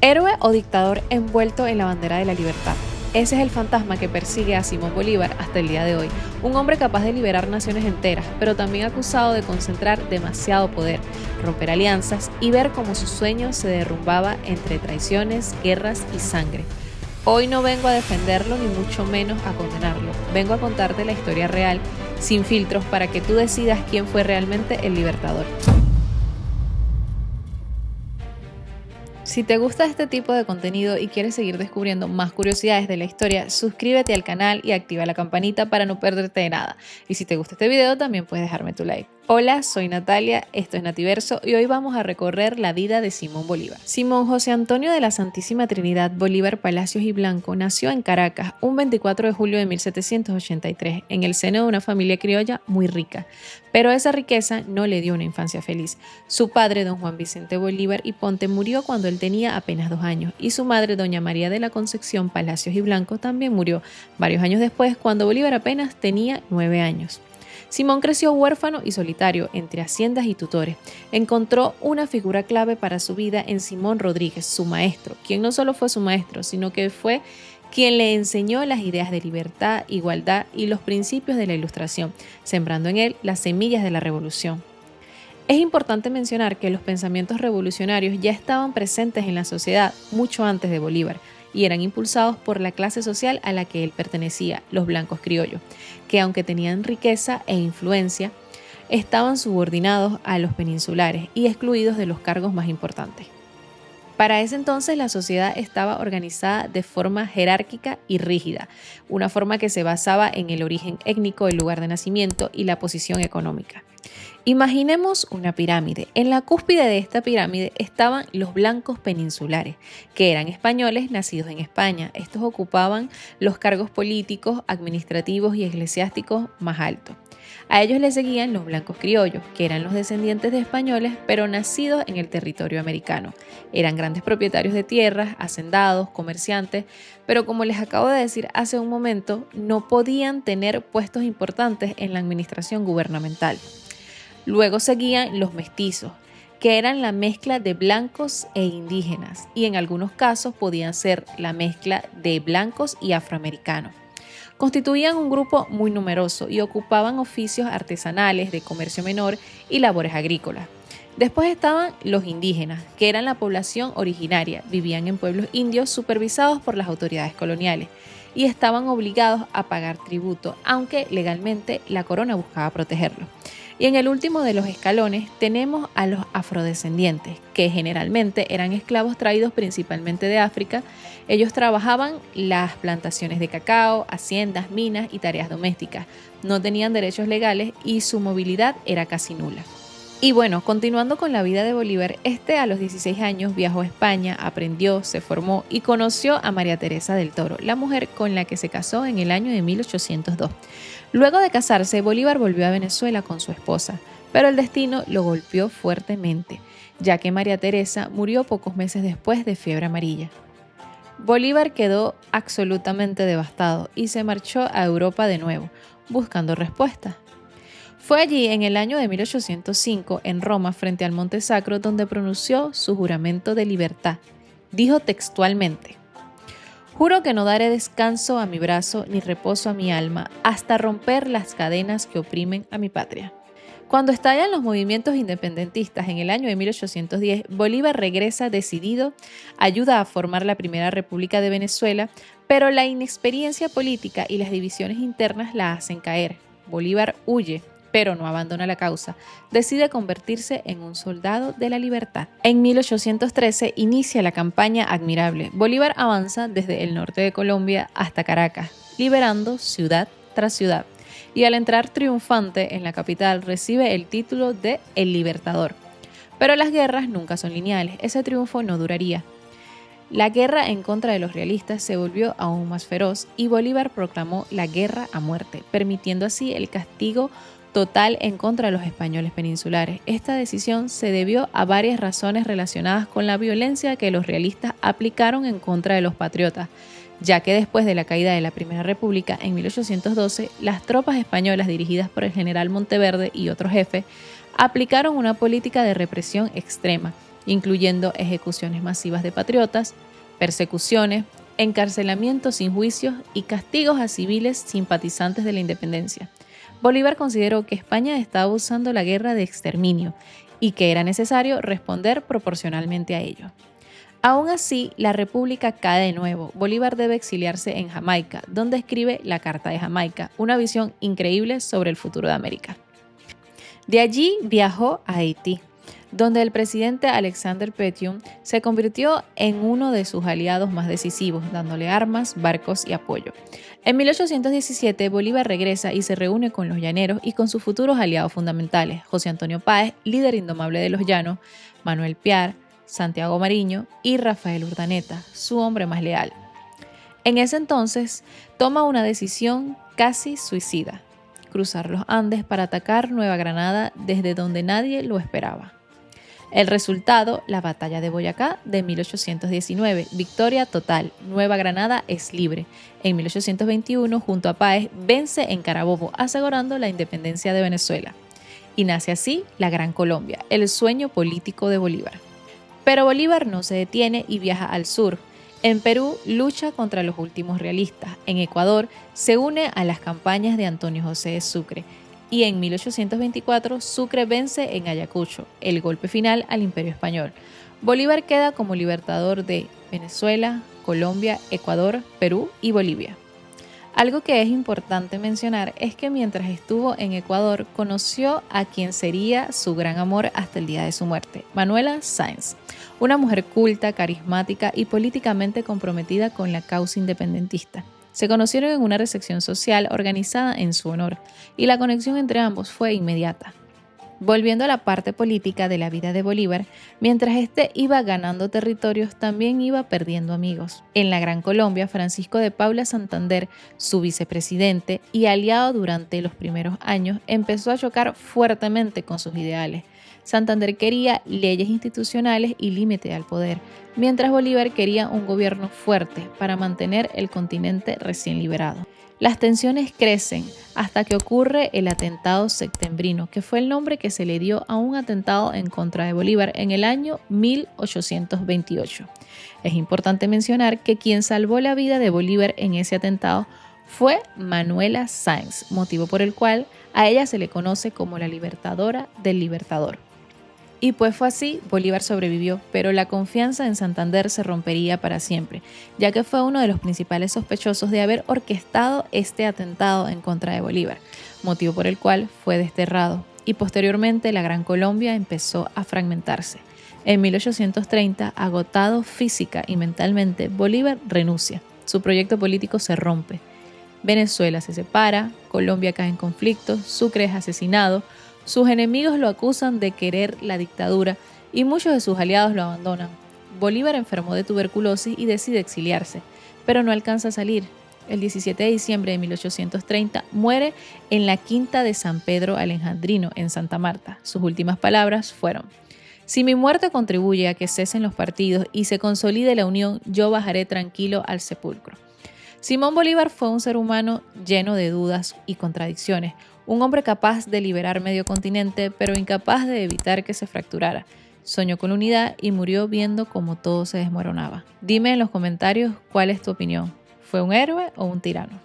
Héroe o dictador envuelto en la bandera de la libertad. Ese es el fantasma que persigue a Simón Bolívar hasta el día de hoy, un hombre capaz de liberar naciones enteras, pero también acusado de concentrar demasiado poder, romper alianzas y ver cómo su sueño se derrumbaba entre traiciones, guerras y sangre. Hoy no vengo a defenderlo ni mucho menos a condenarlo, vengo a contarte la historia real, sin filtros, para que tú decidas quién fue realmente el libertador. Si te gusta este tipo de contenido y quieres seguir descubriendo más curiosidades de la historia, suscríbete al canal y activa la campanita para no perderte de nada. Y si te gusta este video, también puedes dejarme tu like. Hola, soy Natalia, esto es Nativerso y hoy vamos a recorrer la vida de Simón Bolívar. Simón José Antonio de la Santísima Trinidad Bolívar Palacios y Blanco nació en Caracas un 24 de julio de 1783 en el seno de una familia criolla muy rica, pero esa riqueza no le dio una infancia feliz. Su padre, don Juan Vicente Bolívar y Ponte, murió cuando él tenía apenas 2 años y su madre, doña María de la Concepción Palacios y Blanco, también murió varios años después cuando Bolívar apenas tenía 9 años. Simón creció huérfano y solitario entre haciendas y tutores. Encontró una figura clave para su vida en Simón Rodríguez, su maestro, quien no solo fue su maestro, sino que fue quien le enseñó las ideas de libertad, igualdad y los principios de la Ilustración, sembrando en él las semillas de la revolución. Es importante mencionar que los pensamientos revolucionarios ya estaban presentes en la sociedad mucho antes de Bolívar y eran impulsados por la clase social a la que él pertenecía, los blancos criollos, que aunque tenían riqueza e influencia, estaban subordinados a los peninsulares y excluidos de los cargos más importantes. Para ese entonces la sociedad estaba organizada de forma jerárquica y rígida, una forma que se basaba en el origen étnico, el lugar de nacimiento y la posición económica. Imaginemos una pirámide. En la cúspide de esta pirámide estaban los blancos peninsulares, que eran españoles nacidos en España. Estos ocupaban los cargos políticos, administrativos y eclesiásticos más altos. A ellos le seguían los blancos criollos, que eran los descendientes de españoles, pero nacidos en el territorio americano. Eran grandes propietarios de tierras, hacendados, comerciantes, pero como les acabo de decir hace un momento, no podían tener puestos importantes en la administración gubernamental. Luego seguían los mestizos, que eran la mezcla de blancos e indígenas, y en algunos casos podían ser la mezcla de blancos y afroamericanos. Constituían un grupo muy numeroso y ocupaban oficios artesanales, de comercio menor y labores agrícolas. Después estaban los indígenas, que eran la población originaria, vivían en pueblos indios supervisados por las autoridades coloniales y estaban obligados a pagar tributo, aunque legalmente la corona buscaba protegerlos. Y en el último de los escalones tenemos a los afrodescendientes, que generalmente eran esclavos traídos principalmente de África. Ellos trabajaban las plantaciones de cacao, haciendas, minas y tareas domésticas. No tenían derechos legales y su movilidad era casi nula. Y bueno, continuando con la vida de Bolívar, a los 16 años viajó a España, aprendió, se formó y conoció a María Teresa del Toro, la mujer con la que se casó en el año de 1802. Luego de casarse, Bolívar volvió a Venezuela con su esposa, pero el destino lo golpeó fuertemente, ya que María Teresa murió pocos meses después de fiebre amarilla. Bolívar quedó absolutamente devastado y se marchó a Europa de nuevo, buscando respuestas. Fue allí en el año de 1805, en Roma, frente al Monte Sacro, donde pronunció su juramento de libertad. Dijo textualmente: «Juro que no daré descanso a mi brazo ni reposo a mi alma hasta romper las cadenas que oprimen a mi patria». Cuando estallan los movimientos independentistas en el año de 1810, Bolívar regresa decidido, ayuda a formar la Primera República de Venezuela, pero la inexperiencia política y las divisiones internas la hacen caer. Bolívar huye, pero no abandona la causa. Decide convertirse en un soldado de la libertad. En 1813 inicia la campaña Admirable. Bolívar avanza desde el norte de Colombia hasta Caracas, liberando ciudad tras ciudad. Y al entrar triunfante en la capital recibe el título de El Libertador. Pero las guerras nunca son lineales. Ese triunfo no duraría. La guerra en contra de los realistas se volvió aún más feroz y Bolívar proclamó la guerra a muerte, permitiendo así el castigo total en contra de los españoles peninsulares. Esta decisión se debió a varias razones relacionadas con la violencia que los realistas aplicaron en contra de los patriotas, ya que después de la caída de la Primera República en 1812, las tropas españolas dirigidas por el general Monteverde y otros jefes aplicaron una política de represión extrema incluyendo ejecuciones masivas de patriotas, persecuciones, encarcelamientos sin juicios y castigos a civiles simpatizantes de la independencia. Bolívar consideró que España estaba usando la guerra de exterminio y que era necesario responder proporcionalmente a ello. Aún así, la República cae de nuevo. Bolívar debe exiliarse en Jamaica, donde escribe la Carta de Jamaica, una visión increíble sobre el futuro de América. De allí viajó a Haití, donde el presidente Alexander Pétion se convirtió en uno de sus aliados más decisivos, dándole armas, barcos y apoyo. En 1817, Bolívar regresa y se reúne con los llaneros y con sus futuros aliados fundamentales, José Antonio Páez, líder indomable de los llanos, Manuel Piar, Santiago Mariño y Rafael Urdaneta, su hombre más leal. En ese entonces, toma una decisión casi suicida: cruzar los Andes para atacar Nueva Granada desde donde nadie lo esperaba. El resultado, la Batalla de Boyacá de 1819, victoria total, Nueva Granada es libre. En 1821, junto a Páez, vence en Carabobo, asegurando la independencia de Venezuela. Y nace así la Gran Colombia, el sueño político de Bolívar. Pero Bolívar no se detiene y viaja al sur. En Perú lucha contra los últimos realistas. En Ecuador se une a las campañas de Antonio José de Sucre. Y en 1824 Sucre vence en Ayacucho, el golpe final al Imperio Español. Bolívar queda como libertador de Venezuela, Colombia, Ecuador, Perú y Bolivia. Algo que es importante mencionar es que mientras estuvo en Ecuador conoció a quien sería su gran amor hasta el día de su muerte, Manuela Sáenz, una mujer culta, carismática y políticamente comprometida con la causa independentista. Se conocieron en una recepción social organizada en su honor y la conexión entre ambos fue inmediata. Volviendo a la parte política de la vida de Bolívar, mientras éste iba ganando territorios, también iba perdiendo amigos. En la Gran Colombia, Francisco de Paula Santander, su vicepresidente y aliado durante los primeros años, empezó a chocar fuertemente con sus ideales. Santander quería leyes institucionales y límite al poder, mientras Bolívar quería un gobierno fuerte para mantener el continente recién liberado. Las tensiones crecen hasta que ocurre el atentado septembrino, que fue el nombre que se le dio a un atentado en contra de Bolívar en el año 1828. Es importante mencionar que quien salvó la vida de Bolívar en ese atentado fue Manuela Sáenz, motivo por el cual a ella se le conoce como la libertadora del Libertador. Y pues fue así, Bolívar sobrevivió, pero la confianza en Santander se rompería para siempre, ya que fue uno de los principales sospechosos de haber orquestado este atentado en contra de Bolívar, motivo por el cual fue desterrado, y posteriormente la Gran Colombia empezó a fragmentarse. En 1830, agotado física y mentalmente, Bolívar renuncia. Su proyecto político se rompe. Venezuela se separa, Colombia cae en conflicto, Sucre es asesinado, sus enemigos lo acusan de querer la dictadura y muchos de sus aliados lo abandonan. Bolívar enfermó de tuberculosis y decide exiliarse, pero no alcanza a salir. El 17 de diciembre de 1830 muere en la quinta de San Pedro Alejandrino, en Santa Marta. Sus últimas palabras fueron: «Si mi muerte contribuye a que cesen los partidos y se consolide la unión, yo bajaré tranquilo al sepulcro». Simón Bolívar fue un ser humano lleno de dudas y contradicciones, un hombre capaz de liberar medio continente, pero incapaz de evitar que se fracturara. Soñó con la unidad y murió viendo cómo todo se desmoronaba. Dime en los comentarios cuál es tu opinión. ¿Fue un héroe o un tirano?